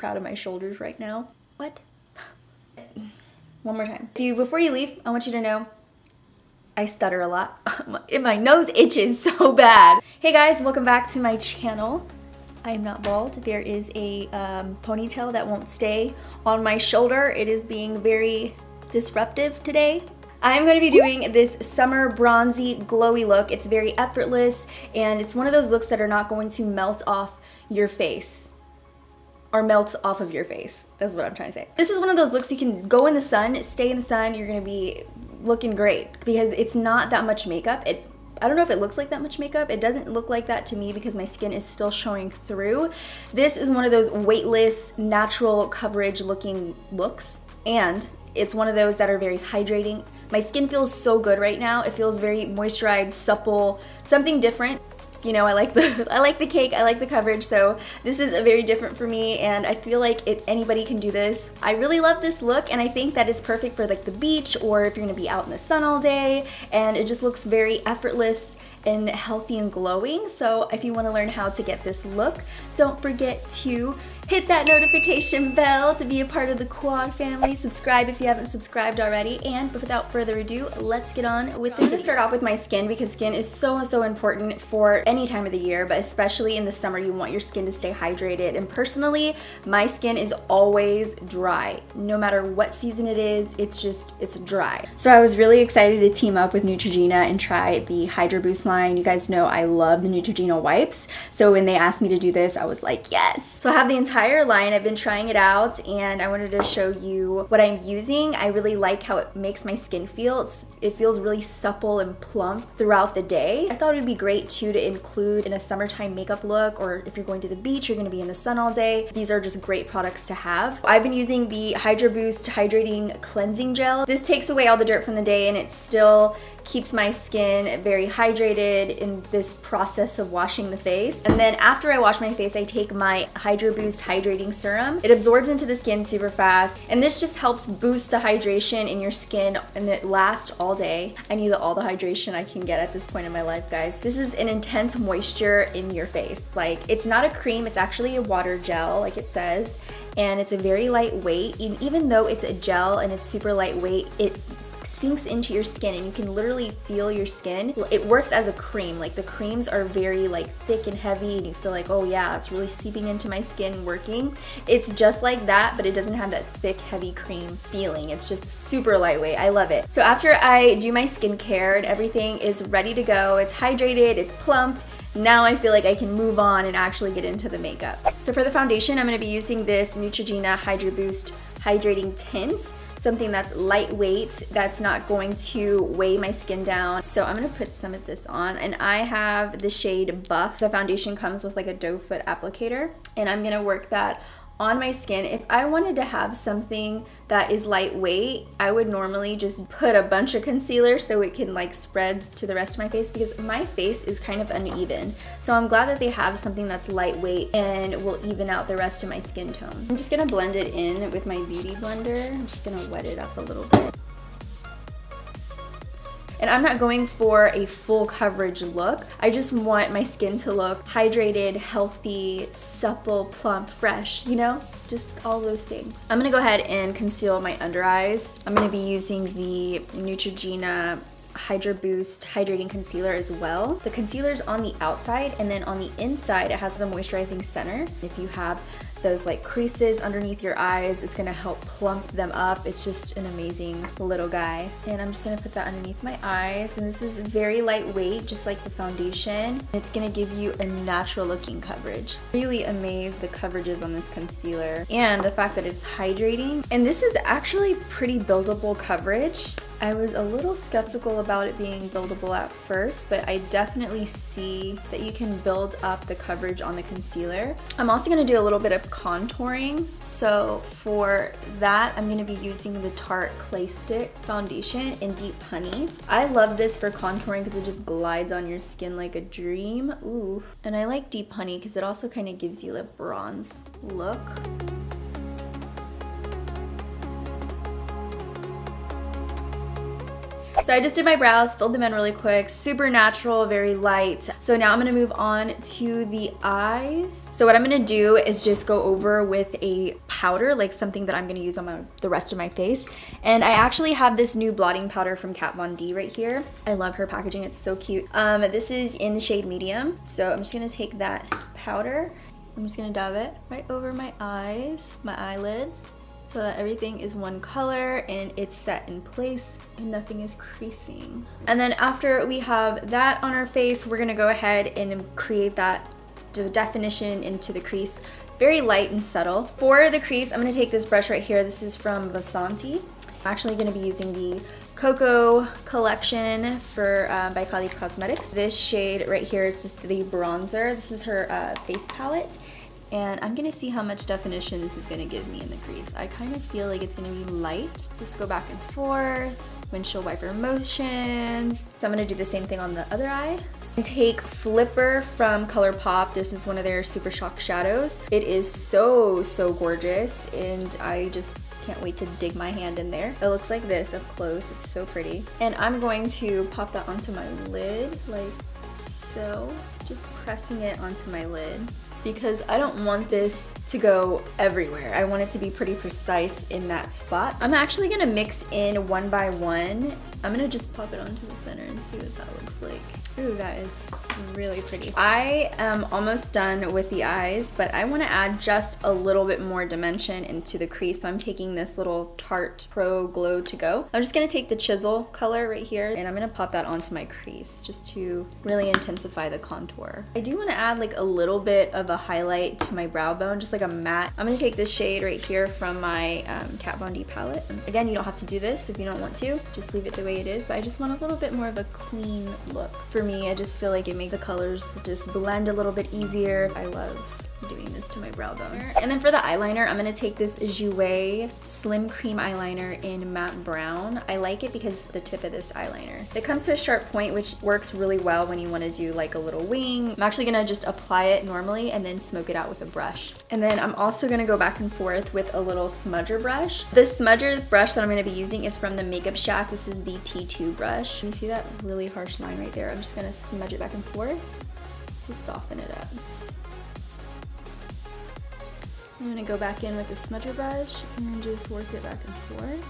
proud of my shoulders right now. What? One more time. Before you leave, I want you to know I stutter a lot. And my nose itches so bad. Hey guys, welcome back to my channel. I am not bald. There is a ponytail that won't stay on my shoulder. It is being very disruptive today. I'm going to be doing this summer bronzy glowy look. It's very effortless and it's one of those looks that are not going to melt off your face. Or melts off of your face. That's what I'm trying to say. This is one of those looks you can go in the sun, stay in the sun, you're gonna be looking great because it's not that much makeup. I don't know if it looks like that much makeup. It doesn't look like that to me because my skin is still showing through. This is one of those weightless, natural coverage looking looks, and it's one of those that are very hydrating. My skin feels so good right now. It feels very moisturized, supple, something different. You know, I like the cake, I like the coverage, so this is very different for me and I feel like anybody can do this. I really love this look and I think that it's perfect for like the beach or if you're gonna be out in the sun all day, and it just looks very effortless and healthy and glowing. So if you want to learn how to get this look, don't forget to hit that notification bell to be a part of the Quad family. Subscribe if you haven't subscribed already. And without further ado, let's get on with the video. I'm gonna start off with my skin because skin is so important for any time of the year, but especially in the summer, you want your skin to stay hydrated. And personally, my skin is always dry. No matter what season it is, it's dry. So I was really excited to team up with Neutrogena and try the Hydroboost line. You guys know I love the Neutrogena wipes. So when they asked me to do this, I was like, yes. So I have the entire line. I've been trying it out and I wanted to show you what I'm using. I really like how it makes my skin feel. It feels really supple and plump throughout the day. I thought it would be great too to include in a summertime makeup look, or if you're going to the beach, you're going to be in the sun all day. These are just great products to have. I've been using the Hydroboost Hydrating Cleansing Gel. This takes away all the dirt from the day and it still keeps my skin very hydrated in this process of washing the face. And then after I wash my face, I take my Hydroboost Hydrating Serum. It absorbs into the skin super fast, and this just helps boost the hydration in your skin, and it lasts all day. I need all the hydration I can get at this point in my life, guys. This is an intense moisture in your face. Like, it's not a cream, it's actually a water gel, like it says, and it's a very lightweight. Even though it's a gel and it's super lightweight, it sinks into your skin and you can literally feel your skin. It works as a cream. Like, the creams are very like thick and heavy and you feel like, oh yeah, it's really seeping into my skin working. It's just like that, but it doesn't have that thick, heavy cream feeling. It's just super lightweight. I love it. So after I do my skincare and everything is ready to go, it's hydrated, it's plump, now I feel like I can move on and actually get into the makeup. So for the foundation, I'm going to be using this Neutrogena Hydroboost Hydrating Tint. Something that's lightweight, that's not going to weigh my skin down. So I'm gonna put some of this on, and I have the shade Buff. The foundation comes with like a doe foot applicator, and I'm gonna work that on my skin. If I wanted to have something that is lightweight, I would normally just put a bunch of concealer so it can like spread to the rest of my face, because my face is kind of uneven. So I'm glad that they have something that's lightweight and will even out the rest of my skin tone. I'm just gonna blend it in with my beauty blender. I'm just gonna wet it up a little bit. And I'm not going for a full coverage look. I just want my skin to look hydrated, healthy, supple, plump, fresh, you know? Just all those things. I'm gonna go ahead and conceal my under eyes. I'm gonna be using the Neutrogena Hydroboost Hydrating Concealer as well. The concealer's on the outside, and then on the inside it has a moisturizing center. If you have those like creases underneath your eyes, it's gonna help plump them up. It's just an amazing little guy. And I'm just gonna put that underneath my eyes, and this is very lightweight, just like the foundation. It's gonna give you a natural looking coverage. Really amazed the coverages on this concealer and the fact that it's hydrating. And this is actually pretty buildable coverage. I was a little skeptical about it being buildable at first, but I definitely see that you can build up the coverage on the concealer. I'm also gonna do a little bit of contouring. So for that, I'm gonna be using the Tarte Clay Stick Foundation in Deep Honey. I love this for contouring because it just glides on your skin like a dream. Ooh. And I like Deep Honey because it also kind of gives you a bronze look. So So I just did my brows, filled them in really quick, super natural, very light. So now I'm gonna move on to the eyes. So what I'm gonna do is just go over with a powder, like something that I'm gonna use on the rest of my face. And I actually have this new blotting powder from Kat Von D right here. I love her packaging, it's so cute. This is in the shade medium. So I'm just gonna take that powder, I'm just gonna dab it right over my eyes, my eyelids, so that everything is one color and it's set in place and nothing is creasing. And then after we have that on our face, we're gonna go ahead and create that definition into the crease. Very light and subtle. For the crease, I'm gonna take this brush right here. This is from Vasanti. I'm actually gonna be using the Koko Kollection for by Kylie Cosmetics. This shade right here is just the bronzer. This is her face palette. And I'm gonna see how much definition this is gonna give me in the crease. I kind of feel like it's gonna be light. Let's just go back and forth, windshield wiper motions. So I'm gonna do the same thing on the other eye. And take Flipper from ColourPop. This is one of their Super Shock shadows. It is so gorgeous, and I just can't wait to dig my hand in there. It looks like this up close. It's so pretty. And I'm going to pop that onto my lid, like so. Just pressing it onto my lid, because I don't want this to go everywhere. I want it to be pretty precise in that spot. I'm actually gonna mix in one by one. I'm gonna just pop it onto the center and see what that looks like. Ooh, that is really pretty. I am almost done with the eyes, but I wanna add just a little bit more dimension into the crease. So I'm taking this little Tarte Pro Glow to Go. I'm just gonna take the chisel color right here, and I'm gonna pop that onto my crease just to really intensify the contour. I do wanna add like a little bit of a highlight to my brow bone, just like a matte. I'm gonna take this shade right here from my Kat Von D palette. Again, you don't have to do this if you don't want to. Just leave it the way it is, but I just want a little bit more of a clean look. For me, I just feel like it makes the colors just blend a little bit easier. I love doing this to my brow bone. And then for the eyeliner, I'm gonna take this Jouer Slim Cream eyeliner in matte brown. I like it because the tip of this eyeliner, it comes to a sharp point, which works really well when you want to do like a little wing. I'm actually gonna just apply it normally and then smoke it out with a brush. And then I'm also gonna go back and forth with a little smudger brush. The smudger brush that I'm gonna be using is from the Makeup Shack. This is the T2 brush. You see that really harsh line right there? I'm just gonna smudge it back and forth to soften it up. I'm gonna go back in with the smudger brush and just work it back and forth.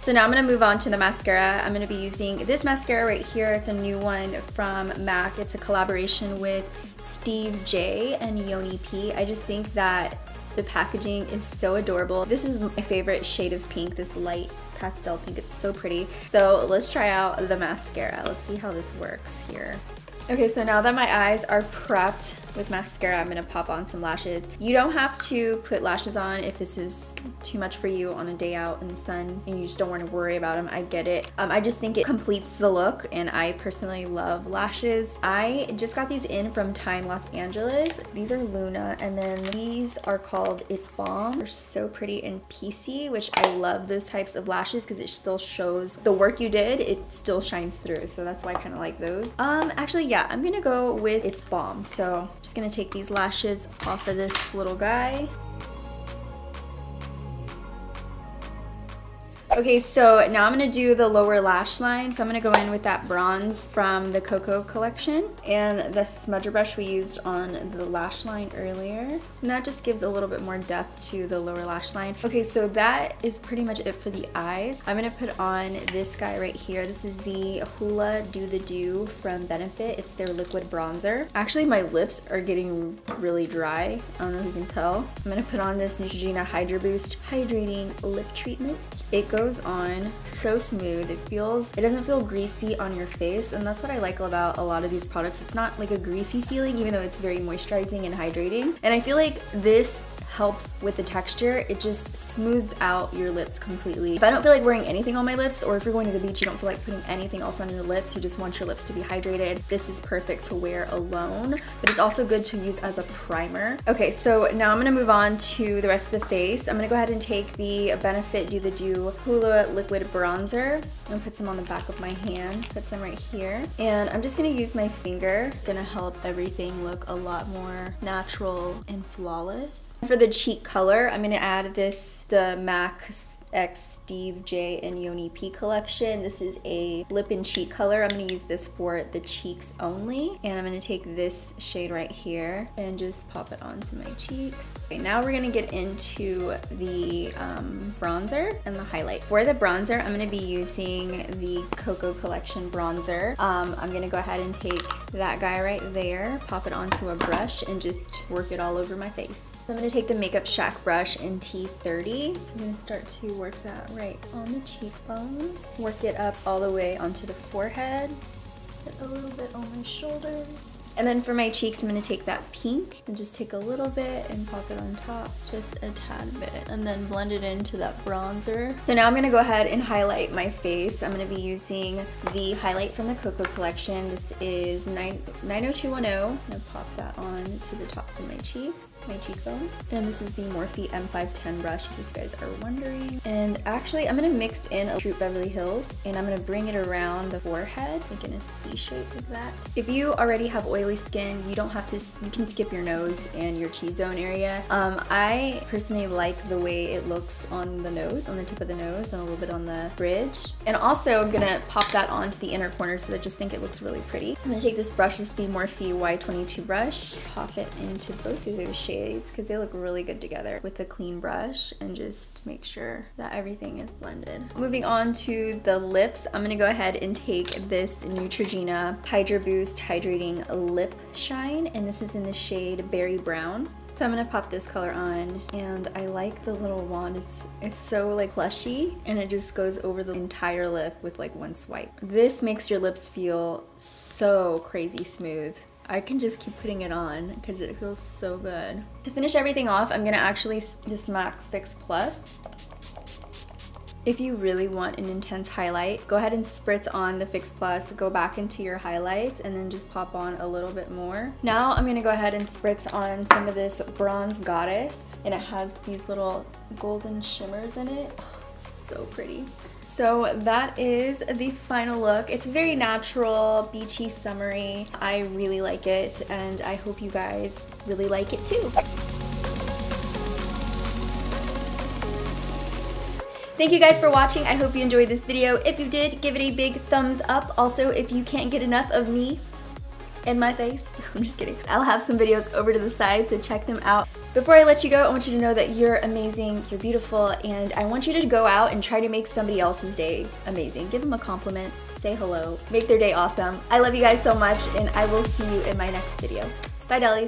So now I'm gonna move on to the mascara. I'm gonna be using this mascara right here. It's a new one from MAC. It's a collaboration with Steve J and Yoni P. I just think that the packaging is so adorable. This is my favorite shade of pink, this light pastel pink. It's so pretty. So let's try out the mascara. Let's see how this works here. Okay, so now that my eyes are prepped with mascara, I'm gonna pop on some lashes. You don't have to put lashes on if this is too much for you on a day out in the sun and you just don't want to worry about them. I get it. I just think it completes the look, and I personally love lashes. I just got these in from Time Los Angeles. These are Luna, and then these are called It's Balm. They're so pretty and piecey, which I love those types of lashes because it still shows the work you did. It still shines through, so that's why I kind of like those. Actually, yeah, I'm gonna go with It's Balm. So I'm just gonna take these lashes off of this little guy. Okay, so now I'm gonna do the lower lash line. So I'm gonna go in with that bronze from the Koko Kollection and the smudger brush we used on the lash line earlier. And that just gives a little bit more depth to the lower lash line. Okay, so that is pretty much it for the eyes. I'm gonna put on this guy right here. This is the Hoola Do the Do from Benefit. It's their liquid bronzer. Actually, my lips are getting really dry. I don't know if you can tell. I'm gonna put on this Neutrogena Hydroboost Hydrating Lip Treatment. It goes on so smooth. It doesn't feel greasy on your face, and that's what I like about a lot of these products. It's not like a greasy feeling, even though it's very moisturizing and hydrating. And I feel like this helps with the texture. It just smooths out your lips completely. If I don't feel like wearing anything on my lips, or if you're going to the beach, you don't feel like putting anything else on your lips, you just want your lips to be hydrated, this is perfect to wear alone, but it's also good to use as a primer. Okay, so now I'm gonna move on to the rest of the face. I'm gonna go ahead and take the Benefit Do the Do Hoola Liquid Bronzer. I'm gonna put some on the back of my hand, put some right here, and I'm just gonna use my finger. It's gonna help everything look a lot more natural and flawless. For the the cheek color, I'm gonna add the MAC X Steve J and Yoni P collection. This is a lip and cheek color. I'm gonna use this for the cheeks only. And I'm gonna take this shade right here and just pop it onto my cheeks. Okay, now we're gonna get into the bronzer and the highlight. For the bronzer, I'm gonna be using the Koko Kollection bronzer. I'm gonna go ahead and take that guy right there, pop it onto a brush, and just work it all over my face. I'm gonna take the Makeup Shack brush in T30. I'm gonna start to work that right on the cheekbone. Work it up all the way onto the forehead. Get a little bit on my shoulders. And then for my cheeks, I'm gonna take that pink and just take a little bit and pop it on top, just a tad bit, and then blend it into that bronzer. So now I'm gonna go ahead and highlight my face. I'm gonna be using the highlight from the Koko Kollection. This is 90210. I'm gonna pop that on to the tops of my cheeks, my cheekbones. And this is the Morphe M510 brush, in case you guys are wondering. And actually, I'm gonna mix in a Fruit Beverly Hills, and I'm gonna bring it around the forehead, like in a C shape like that. If you already have oily skin, you don't have to, you can skip your nose and your T-zone area. I personally like the way it looks on the nose, on the tip of the nose, and a little bit on the bridge. And also I'm gonna pop that onto the inner corner so that I just think it looks really pretty. I'm gonna take this brush, this is the Morphe Y22 brush, pop it into both of those shades because they look really good together with a clean brush, and just make sure that everything is blended. Moving on to the lips, I'm gonna go ahead and take this Neutrogena Hydroboost Hydrating Lip Shine, and this is in the shade Berry Brown. So I'm gonna pop this color on, and I like the little wand. It's so like plushy, and it just goes over the entire lip with like one swipe. This makes your lips feel so crazy smooth. I can just keep putting it on because it feels so good. To finish everything off, I'm gonna actually just MAC Fix Plus. If you really want an intense highlight, go ahead and spritz on the Fix Plus, go back into your highlights, and then just pop on a little bit more. Now I'm gonna go ahead and spritz on some of this Bronze Goddess, and it has these little golden shimmers in it. Oh, so pretty. So that is the final look. It's very natural, beachy, summery. I really like it, and I hope you guys really like it too. Thank you guys for watching. I hope you enjoyed this video. If you did, give it a big thumbs up. Also, if you can't get enough of me and my face, I'm just kidding. I'll have some videos over to the side, so check them out. Before I let you go, I want you to know that you're amazing, you're beautiful, and I want you to go out and try to make somebody else's day amazing. Give them a compliment, say hello, make their day awesome. I love you guys so much, and I will see you in my next video. Bye, Dellies.